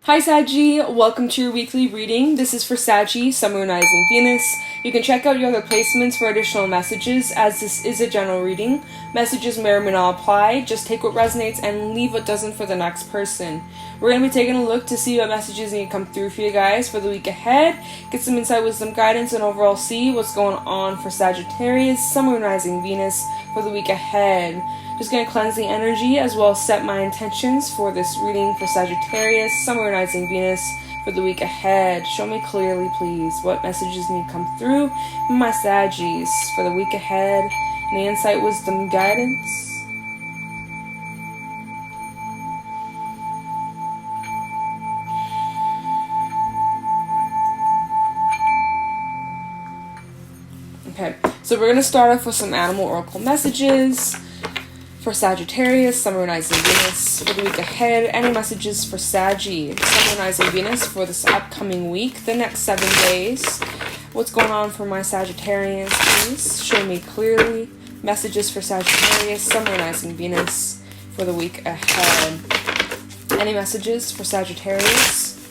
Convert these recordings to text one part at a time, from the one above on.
Hi Saggy, welcome to your weekly reading. This is for Saggy, Sun, Moon, Rising, Venus. You can check out your other placements for additional messages, as this is a general reading. Messages may or may not apply, just take what resonates and leave what doesn't for the next person. We're going to be taking a look to see what messages need to come through for you guys for the week ahead, get some insight, wisdom, guidance, and overall see what's going on for Sagittarius, Sun, Moon, Rising, Venus for the week ahead. Just going to cleanse the energy as well as set my intentions for this reading for Sagittarius, Sun, Moon, Rising, Venus for the week ahead. Show me clearly, please, what messages need to come through my Saggies for the week ahead. Any insight, wisdom, guidance? Okay, so we're going to start off with some animal oracle messages for Sagittarius, Sun, Moon, Rising, Venus for the week ahead. Any messages for Saggy, Sun, Moon, Rising, Venus for this upcoming week, the next 7 days? What's going on for my Sagittarians, please? Show me clearly. Messages for Sagittarius, Sun, Moon, Rising, Venus for the week ahead. Any messages for Sagittarius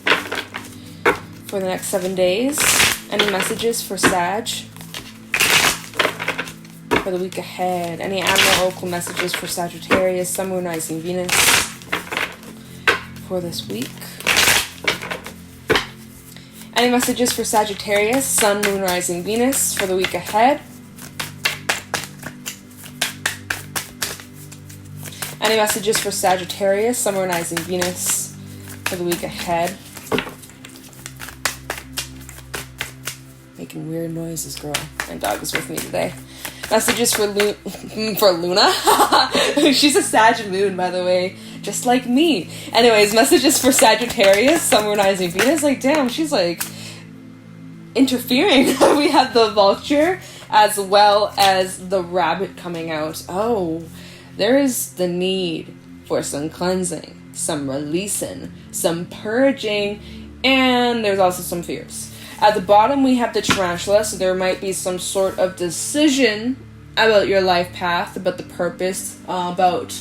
for the next 7 days? Any messages for Sag for the week ahead? Any animal oracle messages for Sagittarius, Sun, Moon, Rising, Venus for this week? Any messages for Sagittarius, Sun, Moon, Rising, Venus for the week ahead? Any messages for Sagittarius, Sun, Moon, Rising, Venus for the week ahead? Making weird noises, girl. My dog is with me today. Messages for Luna. She's a Sag moon, by the way, just like me. Anyways, messages for Sagittarius, Sun, Moon, Rising, Venus. Like, damn, she's like interfering. We have the vulture as well as the rabbit coming out. Oh, there is the need for some cleansing, some releasing, some purging, and there's also some fears. At the bottom, we have the tarantula, so there might be some sort of decision about your life path, about the purpose, about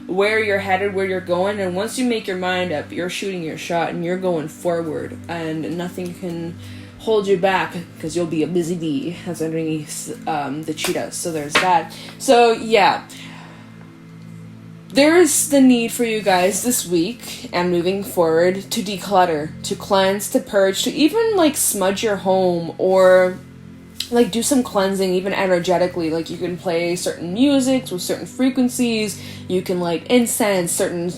where you're headed, where you're going, and once you make your mind up, you're shooting your shot, and you're going forward, and nothing can hold you back, because you'll be a busy bee that's underneath the cheetahs, so there's that. So, yeah. There is the need for you guys this week and moving forward to declutter, to cleanse, to purge, to even like smudge your home or like do some cleansing even energetically. Like you can play certain music with certain frequencies, you can like incense certain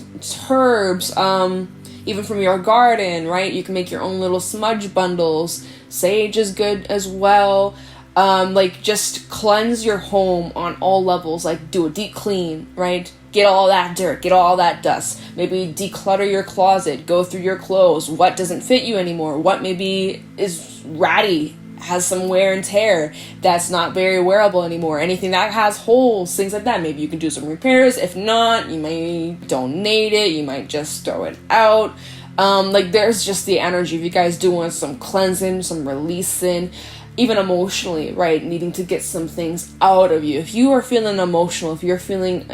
herbs, even from your garden, right? You can make your own little smudge bundles. Sage is good as well. Like just cleanse your home on all levels, like do a deep clean, right? Get all that dirt, get all that dust. Maybe declutter your closet, go through your clothes. What doesn't fit you anymore? What maybe is ratty, has some wear and tear, that's not very wearable anymore. Anything that has holes, things like that. Maybe you can do some repairs. If not, you may donate it. You might just throw it out. Like there's just the energy of you guys doing some cleansing, some releasing, even emotionally, right? Needing to get some things out of you. If you are feeling emotional, if you're feeling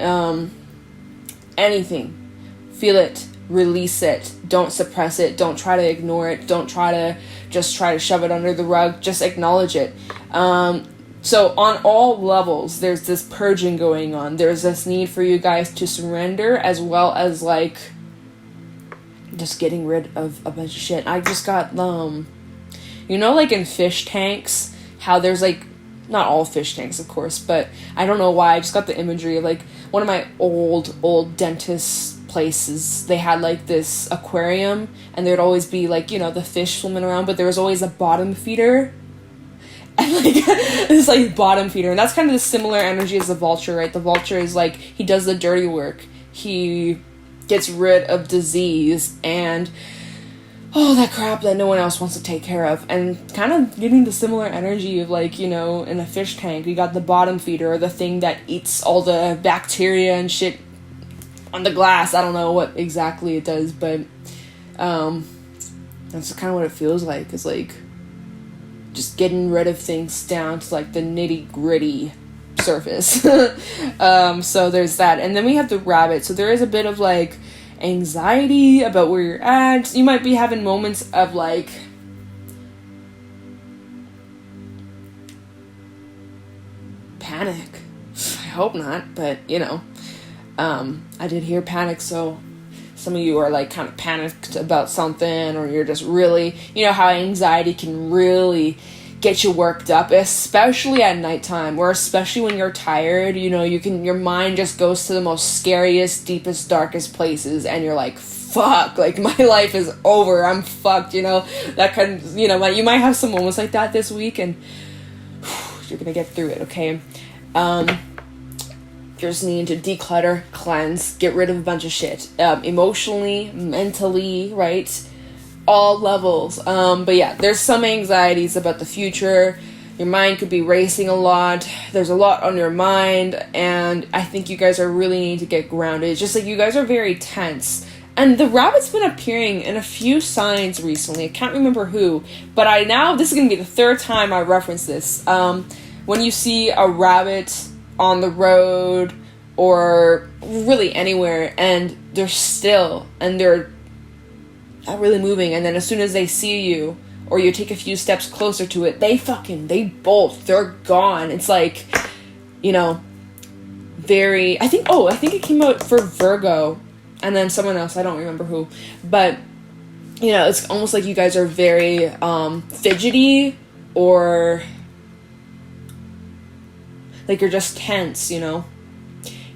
anything, feel it, release it, don't suppress it, don't try to ignore it, don't try to shove it under the rug, just acknowledge it. So on all levels, there's this purging going on. There's this need for you guys to surrender, as well as like just getting rid of a bunch of shit. I just got you know, like in fish tanks, how there's like, not all fish tanks, of course, but I don't know why, I just got the imagery of like one of my old dentist places. They had like this aquarium, and there'd always be like, you know, the fish swimming around, but there was always a bottom feeder. And like, this like bottom feeder, and that's kind of the similar energy as the vulture, right? The vulture is like, he does the dirty work. He gets rid of disease and all that crap that no one else wants to take care of, and kind of getting the similar energy of like, you know, in a fish tank, you got the bottom feeder, or the thing that eats all the bacteria and shit on the glass. I don't know what exactly it does, but that's kind of what it feels like. It's like just getting rid of things down to like the nitty gritty surface. So there's that, and then we have the rabbit. So there is a bit of like anxiety about where you're at. You might be having moments of like panic. I hope not, but you know, I did hear panic, so some of you are like kind of panicked about something, or you're just really, you know how anxiety can really get you worked up, especially at nighttime, or especially when you're tired. You know, your mind just goes to the most scariest, deepest, darkest places, and you're like, fuck, like my life is over, I'm fucked, you know, that kind of, you know, you might have some moments like that this week, and you're gonna get through it, okay? You're just needing to declutter, cleanse, get rid of a bunch of shit, emotionally, mentally, right? All levels. But yeah, there's some anxieties about the future. Your mind could be racing a lot. There's a lot on your mind, and I think you guys are really needing to get grounded. It's just like you guys are very tense. And the rabbit's been appearing in a few signs recently. I can't remember who, but this is going to be the third time I reference this. When you see a rabbit on the road or really anywhere, and they're still, and they're not really moving, and then as soon as they see you, or you take a few steps closer to it, they bolt, they're gone. It's like, you know, very, I think it came out for Virgo, and then someone else, I don't remember who, but, you know, it's almost like you guys are very, fidgety, or like you're just tense, you know?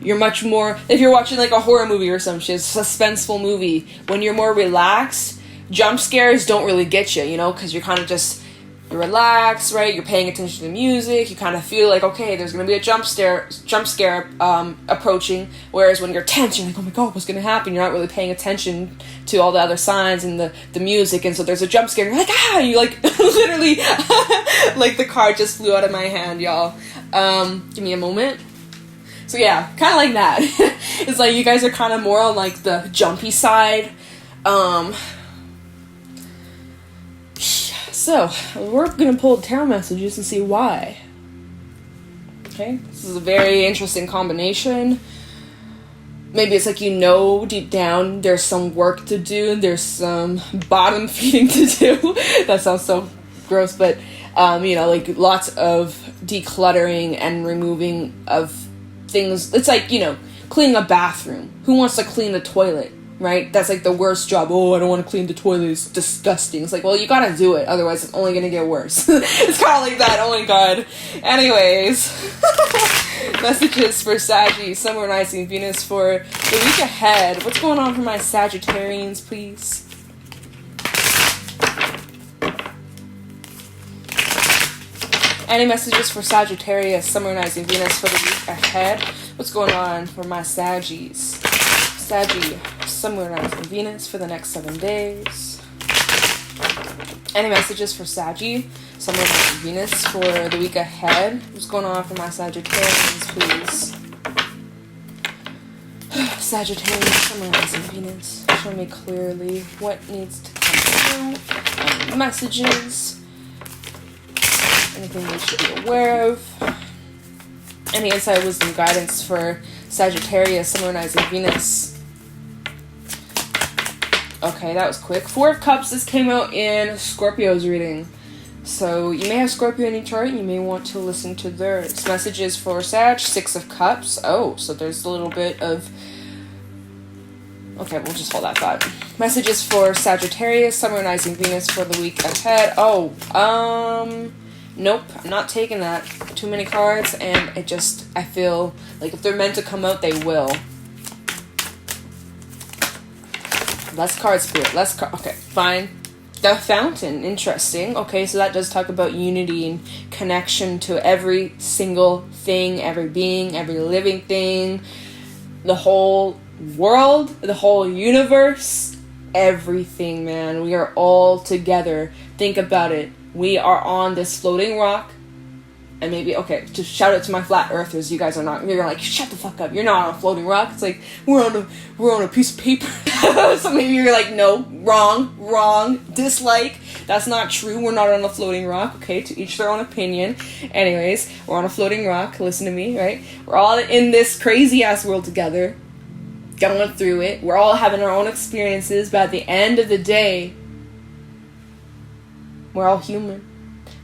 You're much more, if you're watching like a horror movie or some shit, suspenseful movie, when you're more relaxed, jump scares don't really get you, you know, because you're kind of just, you're relaxed, right? You're paying attention to the music, you kind of feel like, okay, there's going to be a jump scare approaching, whereas when you're tense, you're like, oh my god, what's going to happen? You're not really paying attention to all the other signs and the music, and so there's a jump scare, and you're like, you like, literally, like the card just flew out of my hand, y'all. Give me a moment. So yeah, kind of like that. It's like you guys are kind of more on like the jumpy side. So we're gonna pull tarot messages and see why. Okay, this is a very interesting combination. Maybe it's like, you know, deep down there's some work to do, there's some bottom feeding to do. That sounds so gross, but you know, like lots of decluttering and removing of things. It's like, you know, cleaning a bathroom. Who wants to clean the toilet, right? That's like the worst job. Oh, I don't want to clean the toilet, it's disgusting. It's like, well, you gotta do it, otherwise it's only gonna get worse. It's kind of like that. Oh my god. Anyways, messages for Saggy, Sun, Moon, Rising, Venus for the week ahead. What's going on for my Sagittarians, please? Any messages for Sagittarius, Sun, Moon, Rising, Venus for the week ahead? What's going on for my Saggies? Saggy, Sun, Moon, Rising, Venus for the next 7 days. Any messages for Saggy, Sun, Moon, Rising, Venus for the week ahead? What's going on for my Sagittarians, please? Sagittarius, Sun, Moon, Rising, Venus. Show me clearly what needs to come through. Messages. Anything they should be aware of. Any insight, wisdom, guidance for Sagittarius, Sun, Moon, Rising, Venus. Okay, that was quick. 4 of Cups, this came out in Scorpio's reading. So you may have Scorpio in your chart, and you may want to listen to theirs. Messages for Sag, 6 of Cups. Oh, so there's a little bit of... Okay, we'll just hold that thought. Messages for Sagittarius, Sun, Moon, Rising, Venus for the week ahead. Nope, I'm not taking that. Too many cards, and I feel like if they're meant to come out, they will. Less card spirit, okay, fine. The Fountain, interesting. Okay, so that does talk about unity and connection to every single thing, every being, every living thing, the whole world, the whole universe, everything, man. We are all together. Think about it. We are on this floating rock, and maybe, okay, just shout out to my flat earthers, you guys are not, you're like, shut the fuck up, you're not on a floating rock. It's like, we're on a piece of paper. So maybe you're like, no, wrong, dislike, that's not true, we're not on a floating rock. Okay, to each their own opinion. Anyways, we're on a floating rock, listen to me, right? We're all in this crazy ass world together. going through it. We're all having our own experiences, but at the end of the day, we're all human.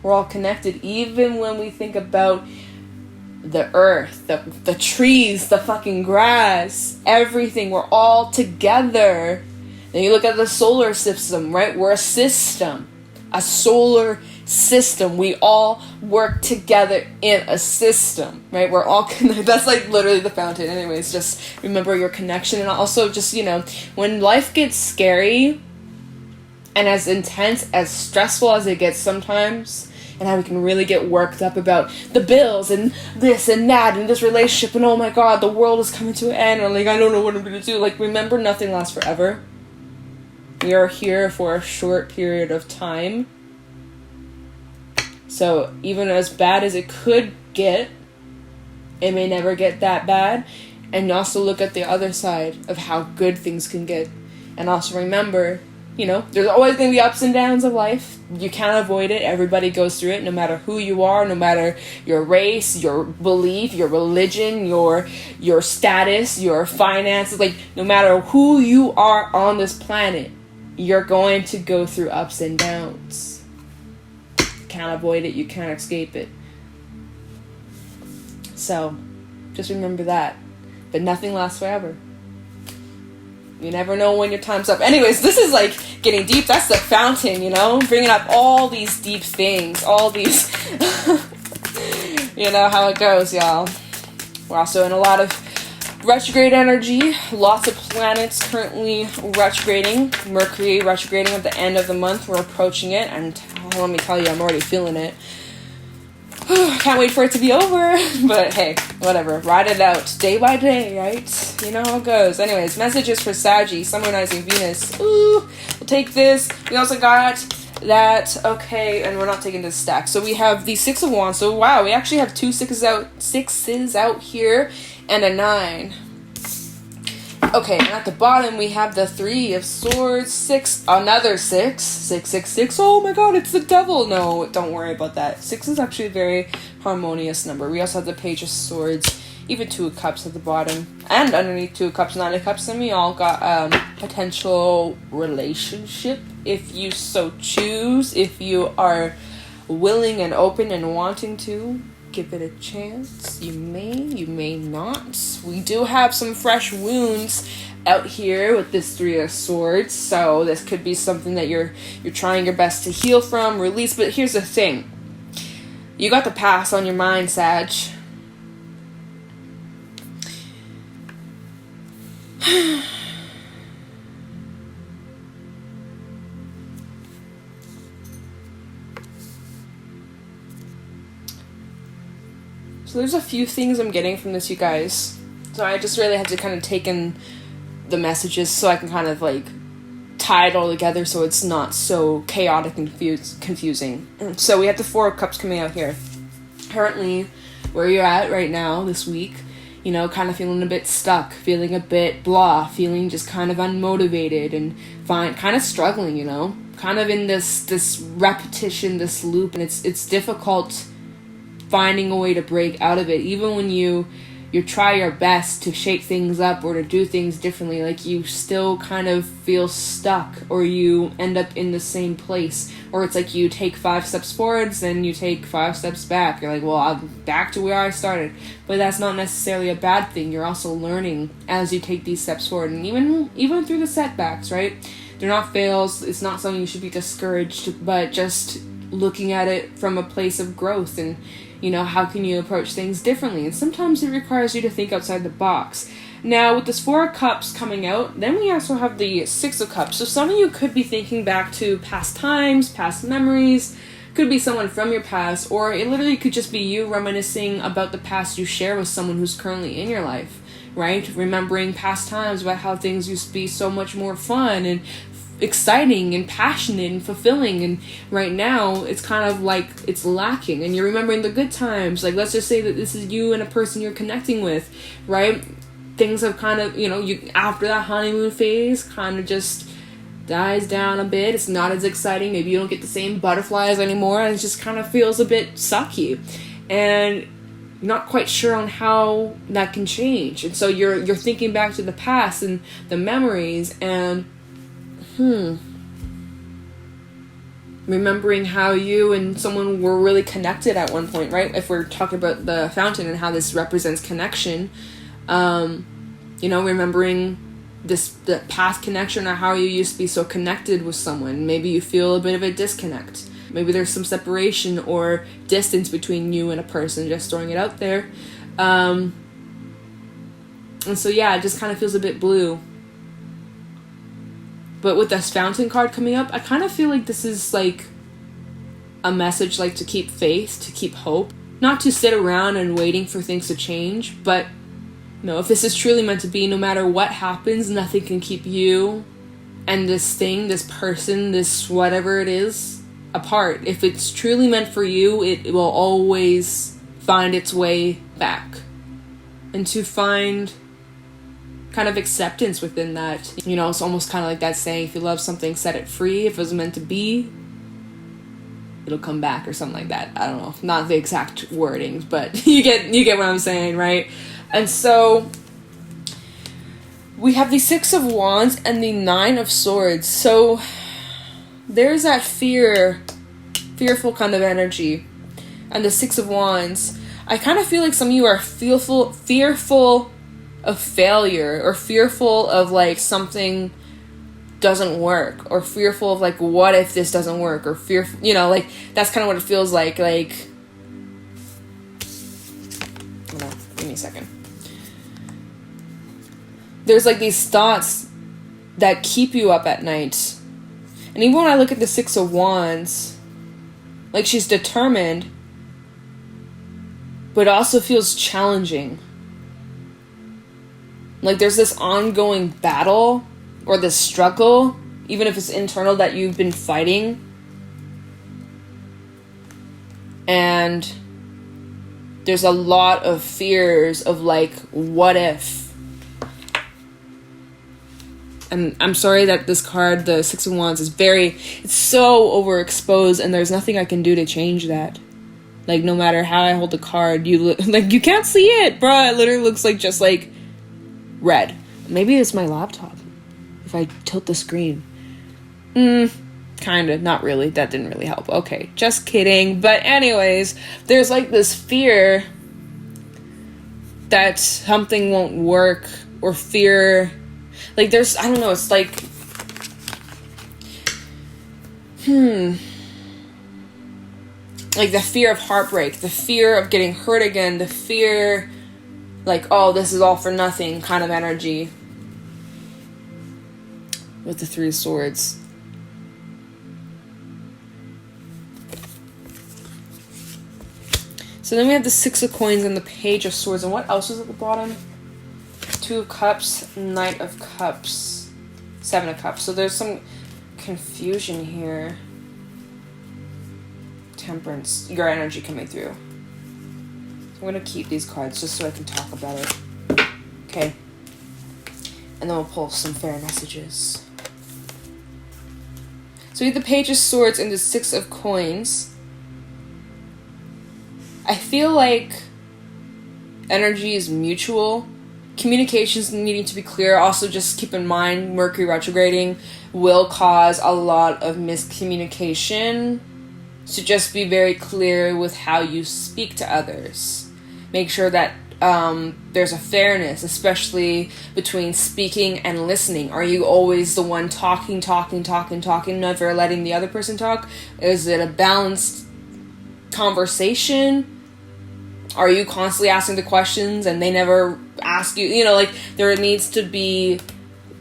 We're all connected. Even when we think about the earth, the trees, the fucking grass, everything, we're all together. Then you look at the solar system, right? We're a system, a solar system. We all work together in a system, right? We're all connected. That's like literally the fountain. Anyways, just remember your connection. And also just, you know, when life gets scary and as intense, as stressful as it gets sometimes, and how we can really get worked up about the bills and this and that and this relationship and oh my god, the world is coming to an end, or like I don't know what I'm gonna do. Like, remember, nothing lasts forever. We are here for a short period of time. So even as bad as it could get, it may never get that bad. And also look at the other side of how good things can get. And also remember, you know, there's always going to be ups and downs of life. You can't avoid it. Everybody goes through it, no matter who you are, no matter your race, your belief, your religion, your status, your finances. Like, no matter who you are on this planet, you're going to go through ups and downs. You can't avoid it. You can't escape it. So, just remember that. But nothing lasts forever. You never know when your time's up. Anyways, this is like getting deep. That's the fountain, you know? Bringing up all these deep things. All these... you know how it goes, y'all. We're also in a lot of retrograde energy. Lots of planets currently retrograding. Mercury retrograding at the end of the month. We're approaching it. And let me tell you, I'm already feeling it. Can't wait for it to be over. But hey, whatever. Ride it out day by day, right? You know how it goes. Anyways, messages for Sagittarius, Sun, Moon, Rising, Venus. Ooh, we'll take this. We also got that. Okay, and we're not taking this stack. So we have the Six of Wands. So wow, we actually have two sixes out here and a 9. Okay, and at the bottom we have the Three of Swords, 6, another 6, 666. Oh my god, it's the devil. No, don't worry about that. 6 is actually a very harmonious number. We also have the Page of Swords, even Two of Cups at the bottom, and underneath Two of Cups, Nine of Cups, and we all got potential relationship, if you so choose, if you are willing and open and wanting to. Give it a chance. You may not. We do have some fresh wounds out here with this Three of Swords, so this could be something that you're trying your best to heal from, release. But here's the thing. You got the past on your mind, Sag. So there's a few things I'm getting from this, you guys. So I just really have to kind of take in the messages so I can kind of like tie it all together so it's not so chaotic and confusing. So we have the Four of Cups coming out here. Currently, where you're at right now this week, you know, kind of feeling a bit stuck, feeling a bit blah, feeling just kind of unmotivated and kind of struggling, you know, kind of in this repetition, this loop, and it's difficult finding a way to break out of it. Even when you try your best to shake things up or to do things differently, like you still kind of feel stuck, or you end up in the same place, or it's like you take 5 steps forwards and you take 5 steps back. You're like, well, I'm back to where I started. But that's not necessarily a bad thing. You're also learning as you take these steps forward, and even through the setbacks, right? They're not fails. It's not something you should be discouraged, but just looking at it from a place of growth, and you know, how can you approach things differently? And sometimes it requires you to think outside the box. Now, with this Four of Cups coming out, then we also have the Six of Cups. So some of you could be thinking back to past times, past memories. Could be someone from your past, or it literally could just be you reminiscing about the past you share with someone who's currently in your life, right? Remembering past times about how things used to be so much more fun and exciting and passionate and fulfilling, and right now it's kind of like it's lacking, and you're remembering the good times. Like, let's just say that this is you and a person you're connecting with, right? Things have kind of, you know, you after that honeymoon phase kind of just dies down a bit. It's not as exciting. Maybe you don't get the same butterflies anymore, and it just kind of feels a bit sucky. And you're not quite sure on how that can change. And so you're thinking back to the past and the memories and remembering how you and someone were really connected at one point, right? If we're talking about the fountain and how this represents connection, remembering the past connection or how you used to be so connected with someone. Maybe you feel a bit of a disconnect. Maybe there's some separation or distance between you and a person, just throwing it out there. And so, yeah, it just kind of feels a bit blue. But with this fountain card coming up, I kind of feel like this is like a message like to keep faith, to keep hope. Not to sit around and waiting for things to change, but if this is truly meant to be, no matter what happens, nothing can keep you and this thing, this person, this whatever it is, apart. If it's truly meant for you, it will always find its way back. And to find kind of acceptance within that. It's almost kind of like that saying, if you love something, set it free. If it was meant to be, it'll come back or something like that. I don't know. Not the exact wordings, but you get what I'm saying, right? And so we have the Six of Wands and the Nine of Swords. So there's that fearful kind of energy. And the Six of Wands, I kind of feel like some of you are fearful of failure, or fearful of like something doesn't work, or fearful of like, what if this doesn't work, or fearful, like that's kind of what it feels like. Hold on, give me a second. There's like these thoughts that keep you up at night. And even when I look at the Six of Wands, like she's determined, but also feels challenging. Like there's this ongoing battle or this struggle, even if it's internal, that you've been fighting. And there's a lot of fears of like, what if? And I'm sorry that this card, the Six of Wands, it's so overexposed, and there's nothing I can do to change that. Like, no matter how I hold the card, you can't see it, bruh. It literally looks like just like red. Maybe it's my laptop. If I tilt the screen. Kinda. Not really. That didn't really help. Okay. Just kidding. But anyways, there's like this fear that something won't work, or fear. Like there's, I don't know, it's like, like the fear of heartbreak, the fear of getting hurt again, the fear, like, oh, this is all for nothing kind of energy with the Three of Swords. So then we have the Six of Coins and the Page of Swords. And what else is at the bottom? Two of Cups, Knight of Cups, Seven of Cups. So there's some confusion here. Temperance, your energy coming through. I'm going to keep these cards just so I can talk about it. Okay. And then we'll pull some fair messages. So we have the Page of Swords and the Six of Coins. I feel like energy is mutual. Communications needing to be clear. Also, just keep in mind, Mercury retrograding will cause a lot of miscommunication. So just be very clear with how you speak to others. Make sure that there's a fairness, especially between speaking and listening. Are you always the one talking, never letting the other person talk? Is it a balanced conversation? Are you constantly asking the questions and they never ask you? Like there needs to be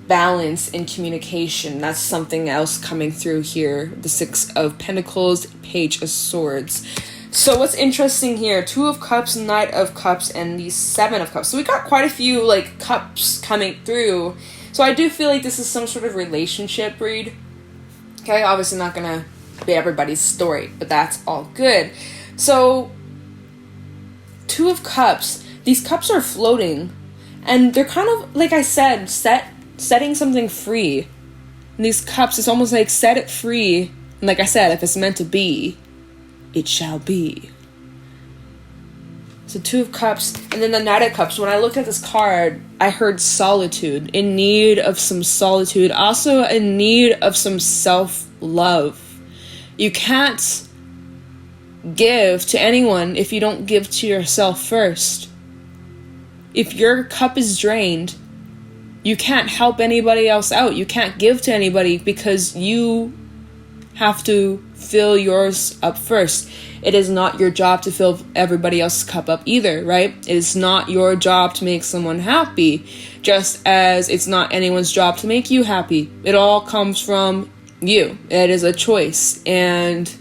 balance in communication. That's something else coming through here. The Six of Pentacles, Page of Swords. So what's interesting here, Two of Cups, Knight of Cups, and the Seven of Cups. So we got quite a few like cups coming through. So I do feel like this is some sort of relationship read. Okay, obviously not gonna be everybody's story, but that's all good. So Two of Cups, these cups are floating, and they're kind of, like I said, setting something free. And these cups, it's almost like set it free. And like I said, if it's meant to be, it shall be. So 2 of Cups, and then the Knight of Cups. When I looked at this card, I heard solitude, in need of some solitude, also in need of some self-love. You can't give to anyone if you don't give to yourself first. If your cup is drained, you can't help anybody else out. You can't give to anybody because you have to fill yours up first. It is not your job to fill everybody else's cup up either, right? It is not your job to make someone happy, just as it's not anyone's job to make you happy. It all comes from you. It is a choice. And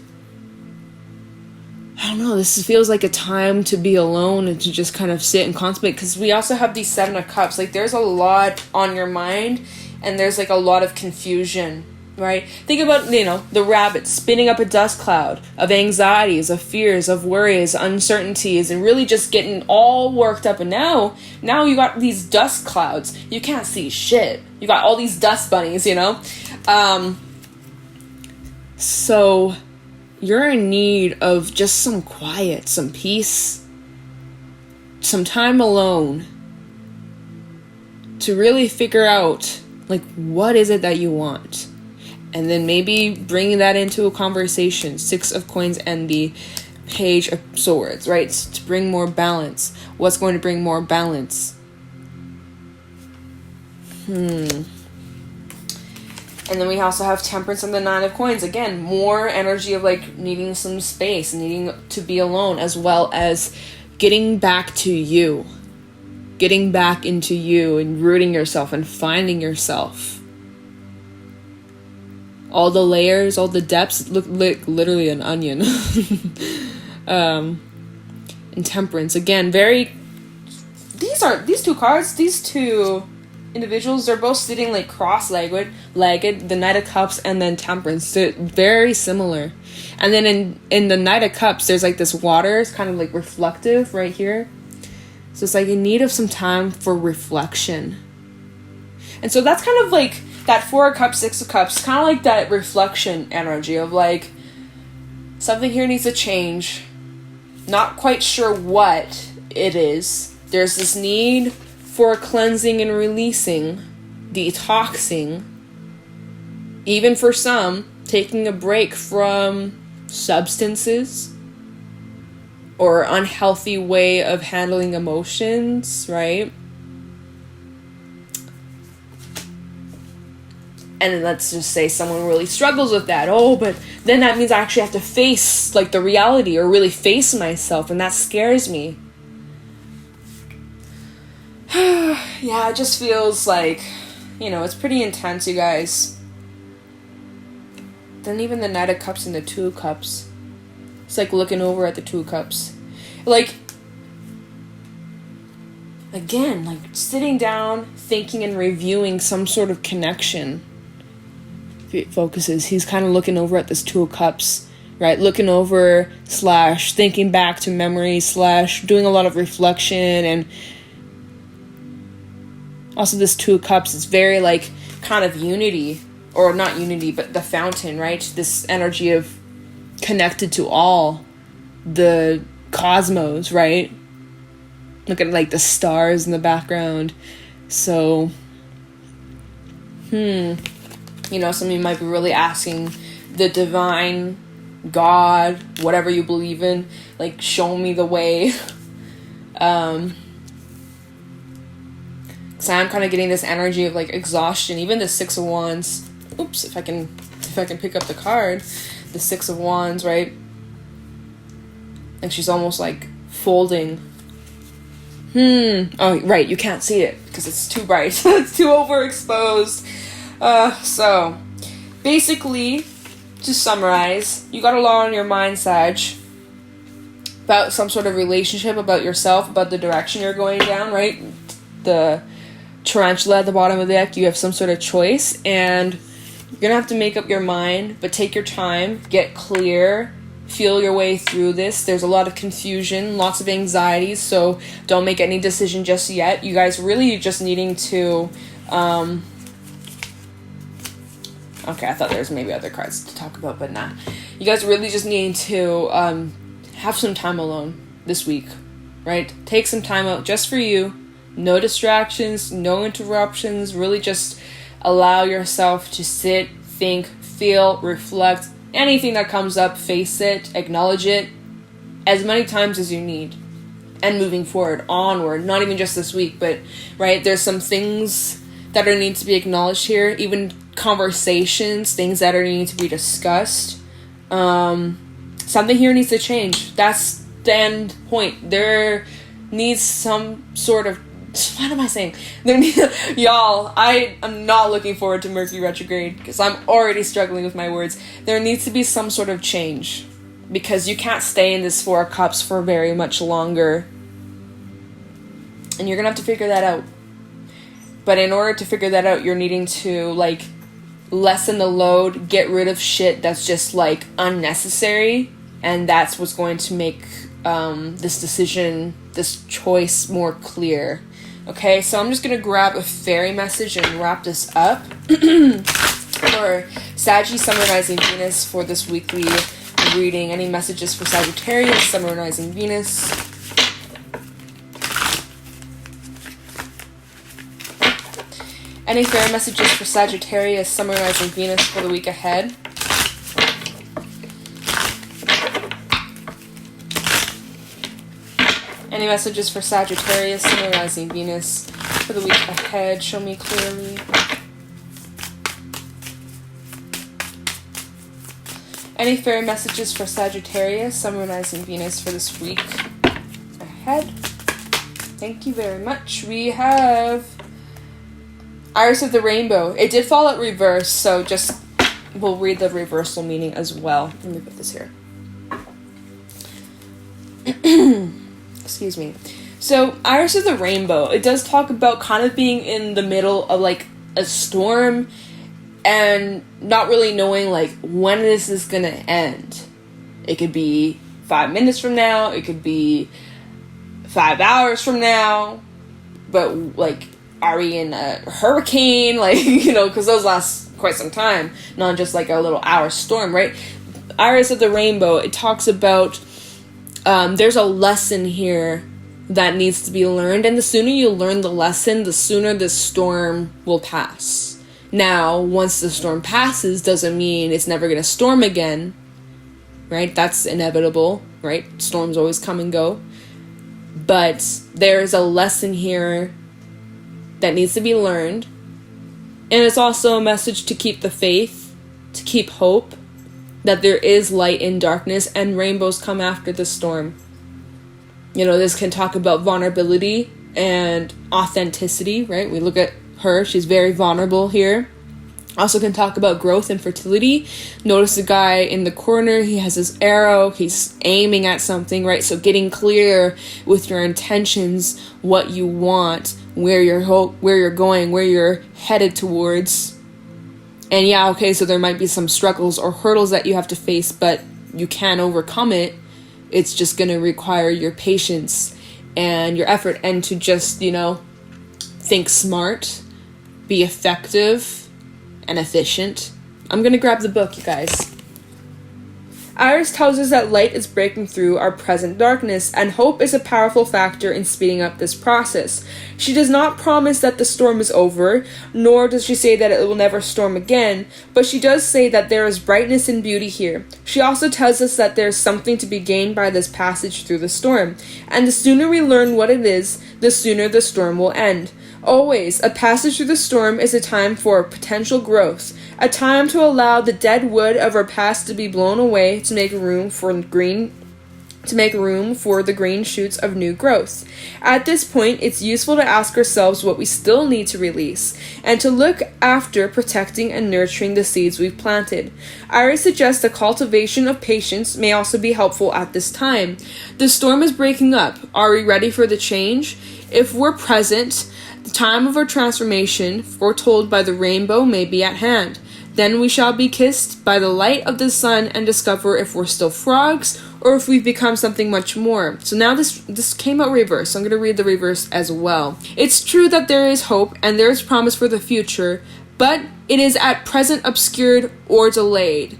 I don't know, this feels like a time to be alone and to just kind of sit and contemplate, because we also have these 7 of Cups. Like, there's a lot on your mind, and there's like a lot of confusion, right? Think about, the rabbit spinning up a dust cloud of anxieties, of fears, of worries, uncertainties, and really just getting all worked up. And now you got these dust clouds. You can't see shit. You got all these dust bunnies, So you're in need of just some quiet, some peace, some time alone to really figure out, like, what is it that you want? And then maybe bringing that into a conversation. 6 of Coins and the Page of Swords, right? To bring more balance. What's going to bring more balance? And then we also have Temperance and the 9 of Coins. Again, more energy of like needing some space, needing to be alone, as well as getting back to you. Getting back into you and rooting yourself and finding yourself. All the layers, all the depths, look like literally an onion. And Temperance, again, these 2 cards, these 2 individuals, they're both sitting like cross-legged, the Knight of Cups and then Temperance. They're very similar. And then in the Knight of Cups, there's like this water, it's kind of like reflective right here. So it's like in need of some time for reflection. And so that's kind of like that 4 of Cups, 6 of Cups, kind of like that reflection energy of like, something here needs to change. Not quite sure what it is. There's this need for cleansing and releasing, detoxing. Even for some, taking a break from substances or unhealthy way of handling emotions, right? And let's just say someone really struggles with that. Oh, but then that means I actually have to face like the reality or really face myself, and that scares me. Yeah, it just feels like, it's pretty intense, you guys. Then even the Knight of Cups and the 2 of Cups. It's like looking over at the 2 of Cups. Like, again, like sitting down, thinking and reviewing some sort of connection. It focuses. He's kind of looking over at this 2 of Cups, right? Looking over / thinking back to memories / doing a lot of reflection. And also this 2 of Cups is very like kind of unity, or not unity, but the fountain, right? This energy of connected to all the cosmos, right? Look at like the stars in the background. So, some of you might be really asking the divine God, whatever you believe in, like, show me the way. So I'm kind of getting this energy of like exhaustion. Even the 6 of Wands. Oops, if I can pick up the card, the 6 of Wands, right? And she's almost like folding. Oh, right, you can't see it because it's too bright. It's too overexposed. So basically, to summarize, you got a lot on your mind, Sag, about some sort of relationship, about yourself, about the direction you're going down, right? The tarantula at the bottom of the deck, you have some sort of choice, and you're gonna have to make up your mind, but take your time, get clear, feel your way through this. There's a lot of confusion, lots of anxieties, so don't make any decision just yet. You guys really just needing to okay, I thought there was maybe other cards to talk about, but nah. You guys really just needing to have some time alone this week. right? Take some time out just for you. No distractions, no interruptions. Really just allow yourself to sit, think, feel, reflect. Anything that comes up, face it, acknowledge it as many times as you need. And moving forward, onward, not even just this week, but, right, there's some things that are need to be acknowledged here, even conversations, things that are needing to be discussed. Something here needs to change. That's the end point. There needs some sort of, what am I saying? Y'all, I am not looking forward to Mercury retrograde because I'm already struggling with my words. There needs to be some sort of change because you can't stay in this Four of Cups for very much longer. And you're going to have to figure that out. But in order to figure that out, you're needing to, like, lessen the load, get rid of shit that's just, like, unnecessary. And that's what's going to make this decision, this choice more clear. Okay, so I'm just going to grab a fairy message and wrap this up. For Sagittarius, Sun, Rising, Venus for this weekly reading. Any messages for Sagittarius, Sun, Rising, Venus? Any fairy messages for Sagittarius, Sun, Rising, Venus for the week ahead? Any messages for Sagittarius, Sun, Rising, Venus for the week ahead? Show me clearly. Any fairy messages for Sagittarius, Sun, Rising, Venus for this week ahead? Thank you very much. We have Iris of the Rainbow. It did fall out reverse, so just we'll read the reversal meaning as well. Let me put this here. Excuse me. So, Iris of the Rainbow, it does talk about kind of being in the middle of, like, a storm and not really knowing, like, when this is gonna end. It could be 5 minutes from now, it could be 5 hours from now, but, like, are we in a hurricane? Like, you know, because those last quite some time, not just, like, a little hour storm, right? Iris of the Rainbow, it talks about there's a lesson here that needs to be learned, and the sooner you learn the lesson, the sooner the storm will pass. Now, once the storm passes, doesn't mean it's never going to storm again, right? That's inevitable, right? Storms always come and go. But there's a lesson here that needs to be learned, and it's also a message to keep the faith, to keep hope, that there is light in darkness and rainbows come after the storm. You know, this can talk about vulnerability and authenticity, right? We look at her, she's very vulnerable here. Also can talk about growth and fertility. Notice the guy in the corner, he has his arrow, he's aiming at something, right? So getting clear with your intentions, what you want, where you're going, where you're headed towards. And yeah, okay, so there might be some struggles or hurdles that you have to face, but you can overcome it. It's just going to require your patience and your effort and to just, you know, think smart, be effective and efficient. I'm going to grab the book, you guys. Iris tells us that light is breaking through our present darkness, and hope is a powerful factor in speeding up this process. She does not promise that the storm is over, nor does she say that it will never storm again, but she does say that there is brightness and beauty here. She also tells us that there is something to be gained by this passage through the storm, and the sooner we learn what it is, the sooner the storm will end. Always, a passage through the storm is a time for potential growth, a time to allow the dead wood of our past to be blown away to make room for the green shoots of new growth. At this point, it's useful to ask ourselves what we still need to release, and to look after protecting and nurturing the seeds we've planted. Iris suggests the cultivation of patience may also be helpful at this time. The storm is breaking up. Are we ready for the change? If we're present, the time of our transformation, foretold by the rainbow, may be at hand. Then we shall be kissed by the light of the sun and discover if we're still frogs or if we've become something much more. So now this came out reverse, so I'm going to read the reverse as well. It's true that there is hope and there is promise for the future, but it is at present obscured or delayed.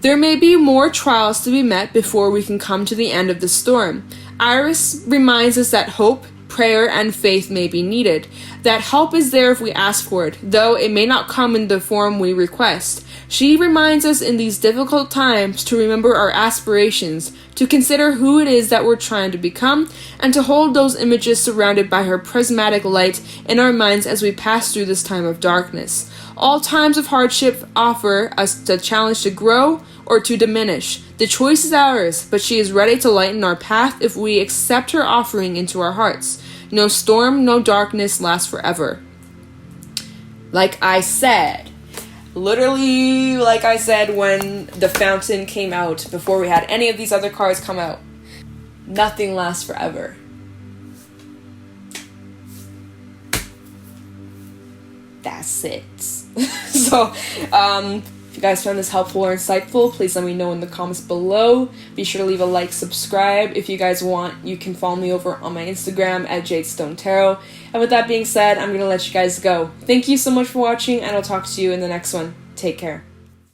There may be more trials to be met before we can come to the end of the storm. Iris reminds us that hope, prayer, and faith may be needed. That help is there if we ask for it, though it may not come in the form we request. She reminds us in these difficult times to remember our aspirations, to consider who it is that we're trying to become, and to hold those images surrounded by her prismatic light in our minds as we pass through this time of darkness. All times of hardship offer us the challenge to grow or to diminish. The choice is ours, but she is ready to lighten our path if we accept her offering into our hearts. No storm, no darkness lasts forever. Like I said, literally like I said when the fountain came out, before we had any of these other cards come out, nothing lasts forever. That's it. So, if you guys found this helpful or insightful, please let me know in the comments below. Be sure to leave a like, subscribe. If you guys want, you can follow me over on my Instagram at JadeStoneTarot. And with that being said, I'm going to let you guys go. Thank you so much for watching, and I'll talk to you in the next one. Take care.